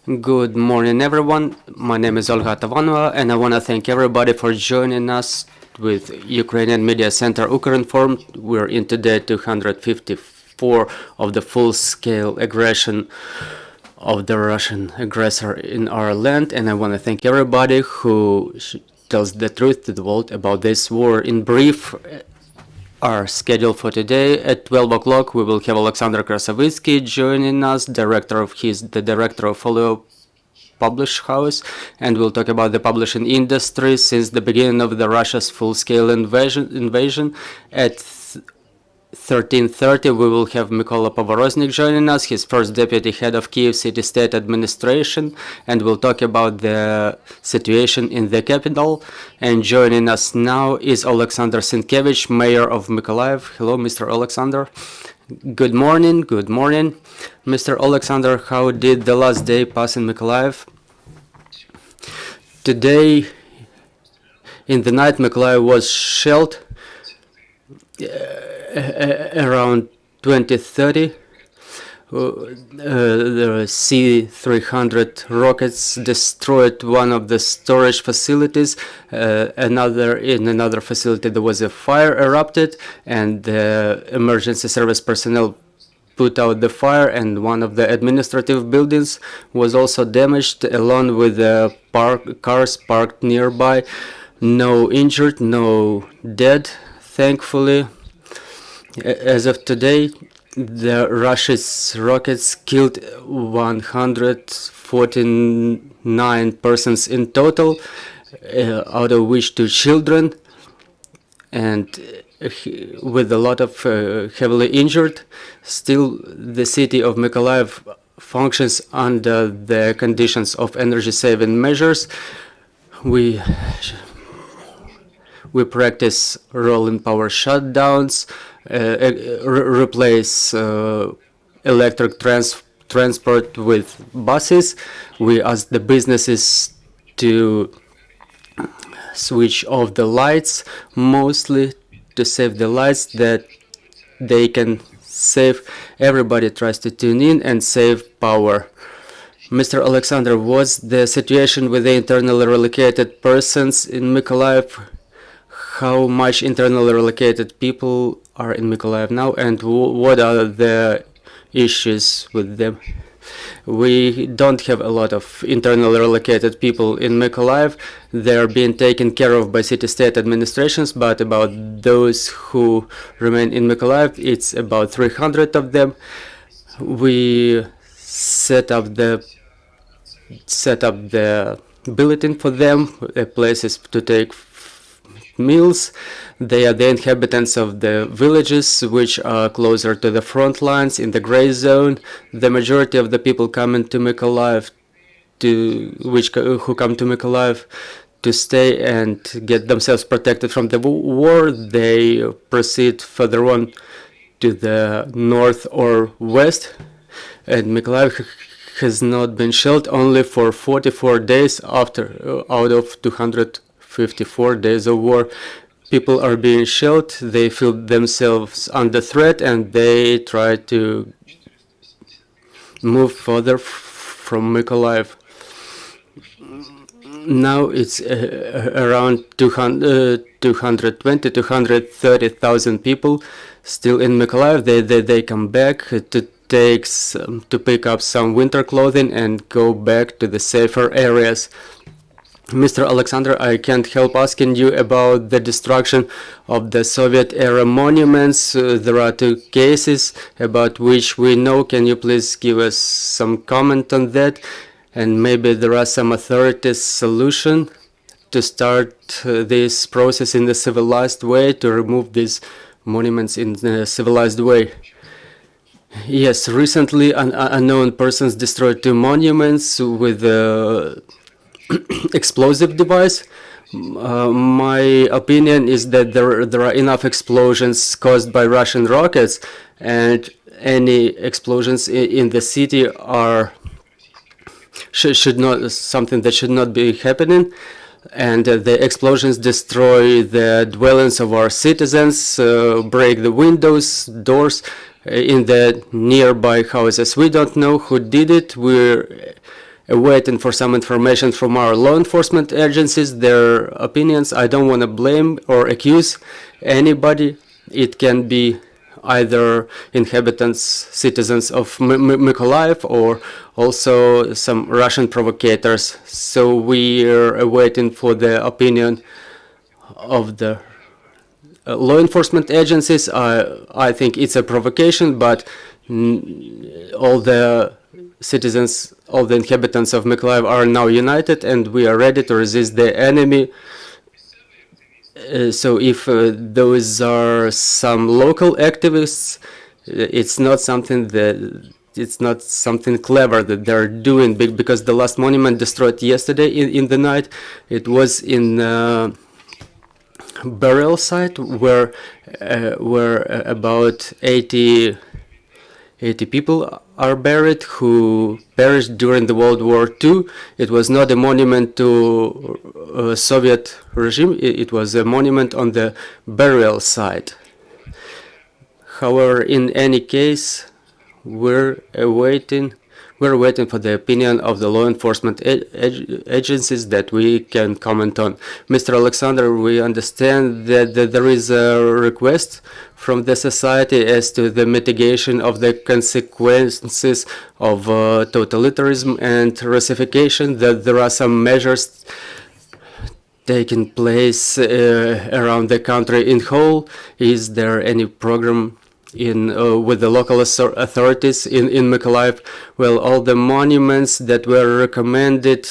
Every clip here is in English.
Good morning, everyone. My name is Olga Tavanova, and I want to thank everybody for joining us with Ukrainian Media Center Ukrinform. We're in today 254 of the full-scale aggression of the Russian aggressor in our land, and I want to thank everybody who tells the truth to the world about this war. In brief, our schedule for today at 12 o'clock, we will have Oleksandr joining us, the director of Folio Publish House, and we'll talk about the publishing industry since the beginning of the Russia's full-scale invasion. At 13:30, we will have Mykolaiv joining us, his first deputy head of Kyiv City State Administration, and we'll talk about the situation in the capital. And joining us now is Oleksandr Senkevich, mayor of Mykolaiv. Hello, Mr. Oleksandr. Good morning. Good morning. Mr. Oleksandr, how did the last day pass in Mykolaiv? Today, in the night, Mykolaiv was shelled. Around 2030, the C-300 rockets destroyed one of the storage facilities. In another facility there was a fire erupted, and the emergency service personnel put out the fire, and one of the administrative buildings was also damaged, along with the cars parked nearby. No injured, no dead, thankfully. As of today, the Russia's rockets killed 149 persons in total, out of which 2 children, and with a lot of heavily injured. Still, the city of Mykolaiv functions under the conditions of energy-saving measures. We practice rolling power shutdowns, replace electric transport with buses. We ask the businesses to switch off the lights, mostly to save the lights that they can save. Everybody tries to tune in and save power. Mr. Oleksandr, what's the situation with the internally relocated persons in Mykolaiv? How much internally relocated people are in Mykolaiv now, and what are the issues with them? We don't have a lot of internally relocated people in Mykolaiv. They're being taken care of by city-state administrations, but about those who remain in Mykolaiv, it's about 300 of them. We set up the bulletin for them, places to take meals. They are the inhabitants of the villages which are closer to the front lines in the gray zone. The majority of the people coming to Mykolaiv who come to Mykolaiv to stay and get themselves protected from the war, they proceed further on to the north or west, and Mykolaiv has not been shelled only for 44 days out of 254 days of war. People are being shelled, they feel themselves under threat, and they try to move further from Mykolaiv. Now it's around 220, 230,000 people still in Mykolaiv. They come back to pick up some winter clothing and go back to the safer areas. Mr. Oleksandr, I can't help asking you about the destruction of the Soviet-era monuments. There are 2 cases about which we know. Can you please give us some comment on that? And maybe there are some authorities' solution to start this process in a civilized way, to remove these monuments in a civilized way. Yes, recently unknown persons destroyed 2 monuments with explosive device. My opinion is that there are enough explosions caused by Russian rockets, and any explosions in the city are something that should not be happening. And the explosions destroy the dwellings of our citizens, break the windows, doors in the nearby houses. We don't know who did it. We're waiting for some information from our law enforcement agencies, their opinions. I don't want to blame or accuse anybody. It can be either inhabitants, citizens of Mykolaiv, or also some Russian provocators. So we are waiting for the opinion of the law enforcement agencies. I think it's a provocation, but all the citizens, all the inhabitants of Mykolaiv are now united, and we are ready to resist the enemy. So if those are some local activists, it's not something clever that they're doing, because the last monument destroyed yesterday in the night, it was in burial site where about 80 people are buried who perished during the World War II. It was not a monument to Soviet regime, it was a monument on the burial site. However, in any case, we're waiting for the opinion of the law enforcement agencies that we can comment on. Mr. Oleksandr, we understand that there is a request from the society as to the mitigation of the consequences of totalitarianism and Russification, that there are some measures taking place around the country in whole. Is there any program with the local authorities in Mykolaiv? Well, all the monuments that were recommended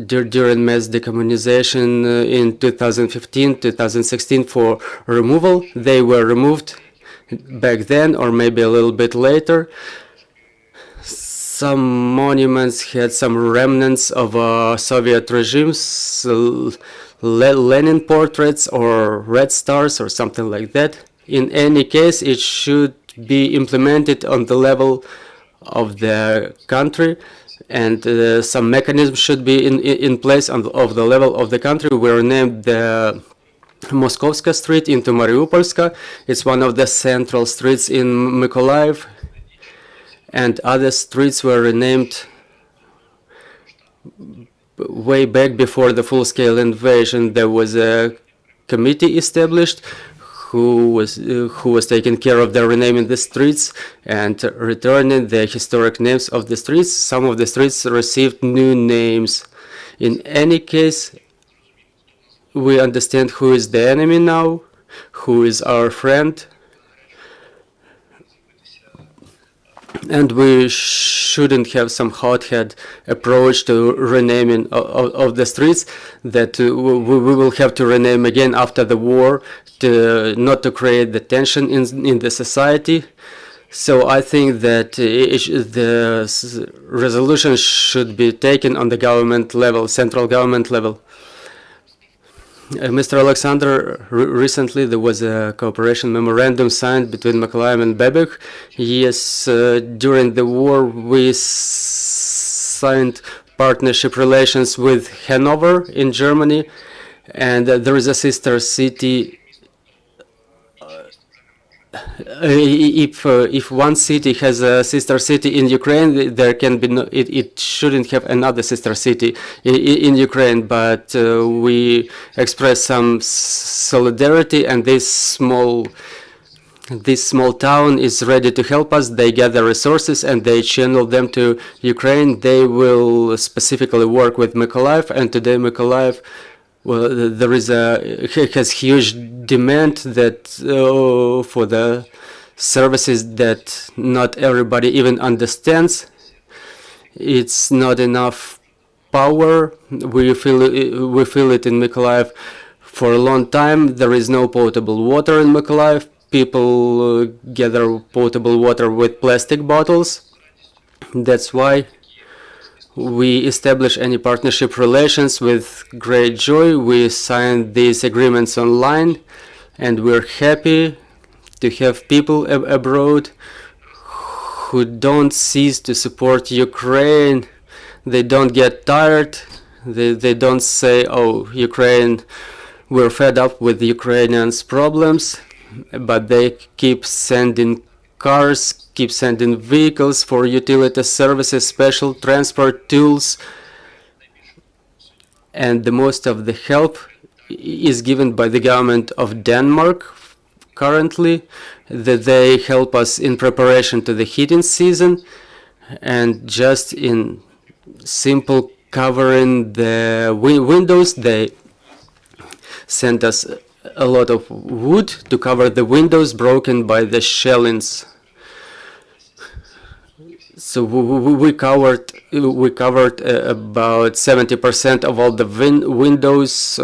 during mass decommunization in 2015-2016 for removal, they were removed back then, or maybe a little bit later. Some monuments had some remnants of Soviet regimes, Lenin portraits or red stars or something like that. In any case, it should be implemented on the level of the country, and some mechanism should be in place of the level of the country. We renamed the Moskovska Street into Mariupolska. It's one of the central streets in Mykolaiv, and other streets were renamed way back before the full-scale invasion. There was a committee established who was taking care of the renaming the streets and returning the historic names of the streets. Some of the streets received new names. In any case, we understand who is the enemy now, who is our friend, and we shouldn't have some hot-head approach to renaming of the streets that we will have to rename again after the war, not to create the tension in the society. So I think that the resolution should be taken on the government level, central government level. Mr. Oleksandr, recently there was a cooperation memorandum signed between Mykolaiv and Bebek. Yes, during the war we signed partnership relations with Hanover in Germany, and there is a sister city. If one city has a sister city in Ukraine, there can be no, it shouldn't have another sister city in Ukraine. But we express some solidarity, and this small town is ready to help us. They gather resources and they channel them to Ukraine. They will specifically work with Mykolaiv, and today Mykolaiv, well, there is has huge demand that for the services that not everybody even understands. It's not enough power. We feel it in Mykolaiv for a long time. There is no potable water in Mykolaiv. People gather potable water with plastic bottles. That's why we establish any partnership relations with great joy. We signed these agreements online, and we're happy to have people abroad who don't cease to support Ukraine. They don't get tired. They don't say, oh, Ukraine, we're fed up with Ukrainians' problems, but they keep sending cars, keep sending vehicles for utility services, special transport tools, and the most of the help is given by the government of Denmark currently, that they help us in preparation to the heating season, and just in simple covering the windows, they sent us a lot of wood to cover the windows broken by the shellings. So we covered about 70% of all the windows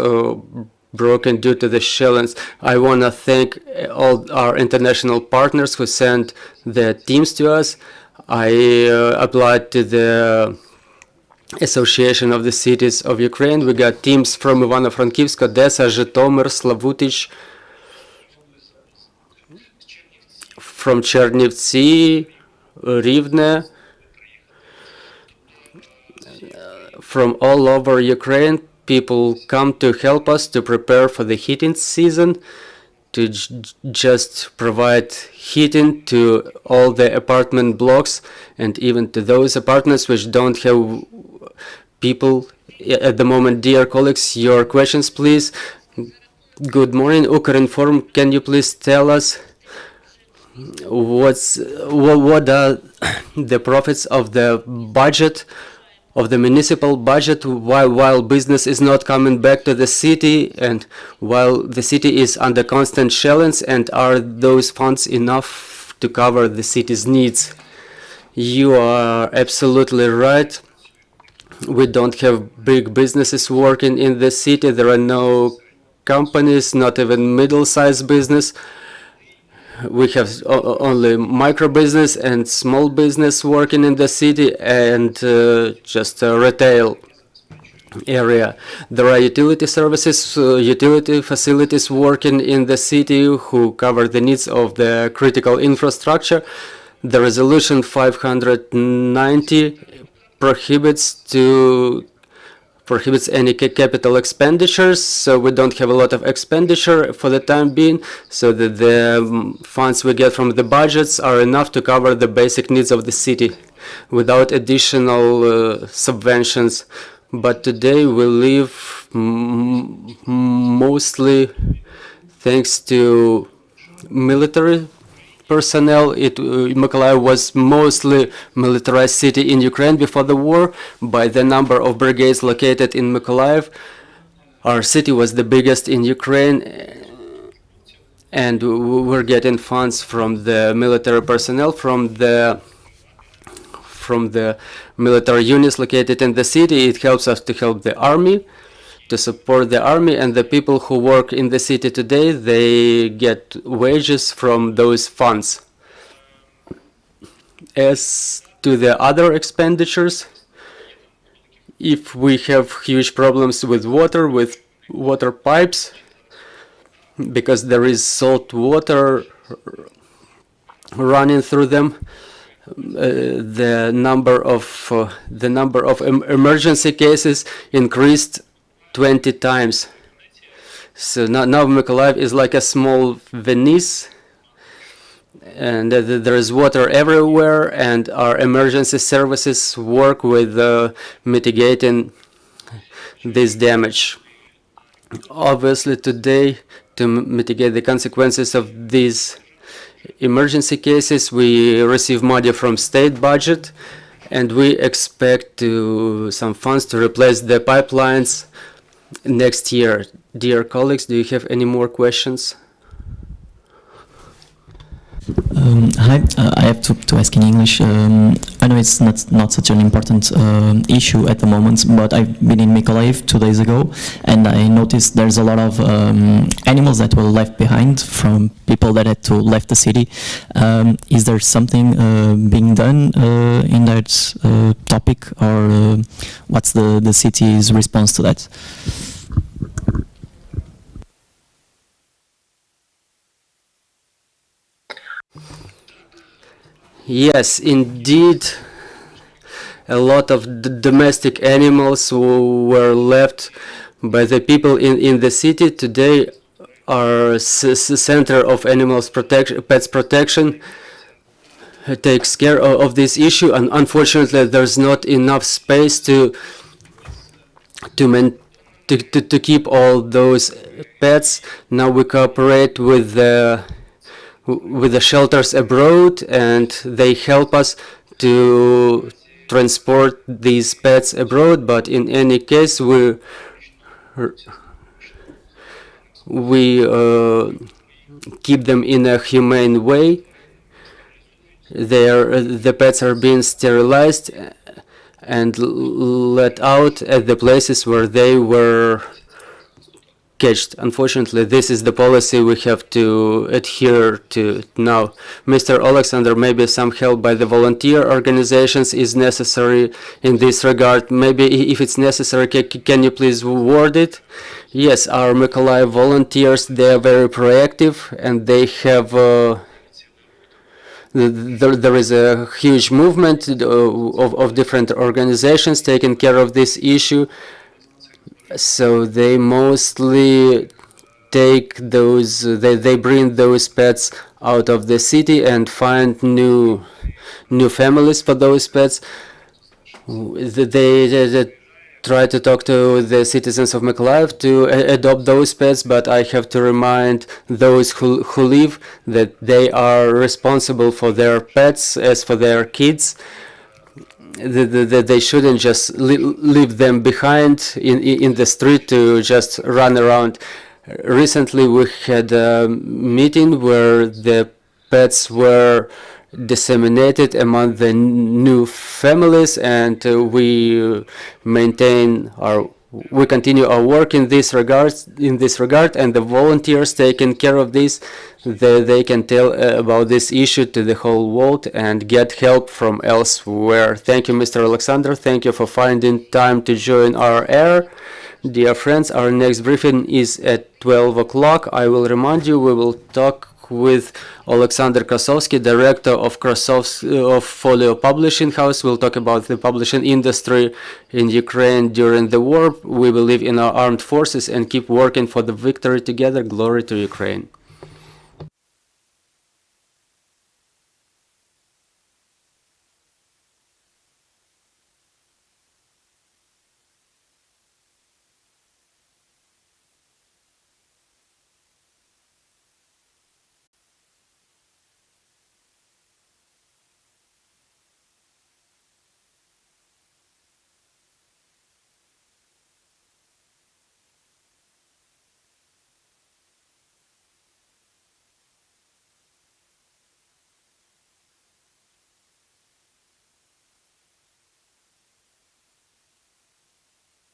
broken due to the shellings. I want to thank all our international partners who sent their teams to us. I applied to the Association of the Cities of Ukraine. We got teams from Ivano-Frankivsk, Odessa, Zhytomyr, Slavutich, from Chernivtsi, Rivne, from all over Ukraine. People come to help us to prepare for the heating season, to just provide heating to all the apartment blocks and even to those apartments which don't have people at the moment. Dear colleagues, your questions, please. Good morning, Ukrinform. Can you please tell us what are the profits of the budget, of the municipal budget, while business is not coming back to the city and while the city is under constant challenge, and are those funds enough to cover the city's needs? You are absolutely right. We don't have big businesses working in the city. There are no companies, not even middle-sized business. We have only micro business and small business working in the city, and just a retail area. There are utility services, utility facilities working in the city who cover the needs of the critical infrastructure. The resolution 590 prohibits any capital expenditures, so we don't have a lot of expenditure for the time being, so that the funds we get from the budgets are enough to cover the basic needs of the city without additional subventions. But today we live mostly thanks to military personnel. Mykolaiv was mostly militarized city in Ukraine before the war. By the number of brigades located in Mykolaiv, our city was the biggest in Ukraine, and we're getting funds from the military personnel, from the military units located in the city. It helps us to help the army, to support the army, and the people who work in the city today, they get wages from those funds. As to the other expenditures, if we have huge problems with water pipes, because there is salt water running through them, the number of emergency cases increased 20 times. So now Mykolaiv is like a small Venice, and there is water everywhere, and our emergency services work with mitigating this damage. Obviously today, to mitigate the consequences of these emergency cases, we receive money from state budget, and we expect some funds to replace the pipelines next year. Dear colleagues, do you have any more questions? Hi, I have to ask in English. I know it's not such an important issue at the moment, but I've been in Mykolaiv 2 days ago, and I noticed there's a lot of animals that were left behind from people that had to left the city. Is there something being done in that topic, or what's the city's response to that? Yes, indeed, a lot of domestic animals were left by the people in the city. Today, our center of pets protection takes care of this issue, and unfortunately there's not enough space to keep all those pets. Now we cooperate with the shelters abroad, and they help us to transport these pets abroad, but in any case we keep them in a humane way. The pets are being sterilized and let out at the places where they were catched. Unfortunately, this is the policy we have to adhere to now. Mr. Oleksandr, maybe some help by the volunteer organizations is necessary in this regard. Maybe if it's necessary, can you please word it? Yes, our Mykolaiv volunteers, they are very proactive, and they have there is a huge movement of different organizations taking care of this issue. So they mostly take those, they bring those pets out of the city and find new families for those pets. They try to talk to the citizens of Mykolaiv to adopt those pets, but I have to remind those who live that they are responsible for their pets as for their kids. They shouldn't just leave them behind in the street to just run around. Recently we had a meeting where the pets were disseminated among the new families, and we continue our work in this regard, and the volunteers taking care of this, they can tell about this issue to the whole world and get help from elsewhere. Thank you, Mr. Oleksandr. Thank you for finding time to join our air. Dear friends, our next briefing is at 12 o'clock. I will remind you, we will talk with Oleksandr Krasovsky, director of Folio Publishing House. We'll talk about the publishing industry in Ukraine during the war. We believe in our armed forces and keep working for the victory together. Glory to Ukraine.